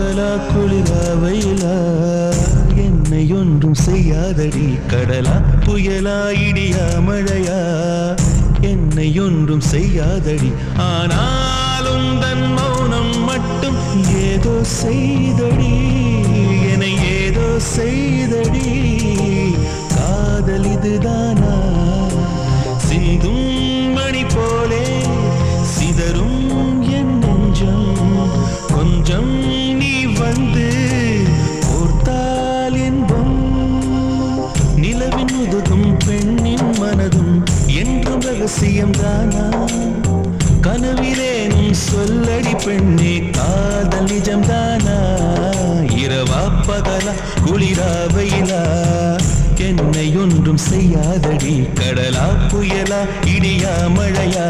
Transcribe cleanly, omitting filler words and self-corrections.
பகலா குளிரா வெயிலா என்னை ஒன்றும் செய்யாதடி கடலா புயலா இடியா மழையா என்னை ஒன்றும் செய்யாதடி ஆனாலும் தன் மௌனம் மட்டும் ஏதோ செய்தடி என்னை ஏதோ செய்தடி காதல் இதுதானா சிந்தும் மணி போலே சிதறும் என் நெஞ்சம் கொஞ்சம் நீ வந்து போர்த்தால் என்பம் நிலவின் உதகும் பெண்ணின் மனதும் என்றும் ரகசியம் தானா கனவிலேனும் சொல்லடி பெண்ணே காதல் நிஜம் தானா இரவா பகலா குளிரா வெயிலா என்னை ஒன்றும் செய்யாதடி கடலா புயலா இடியா மழையா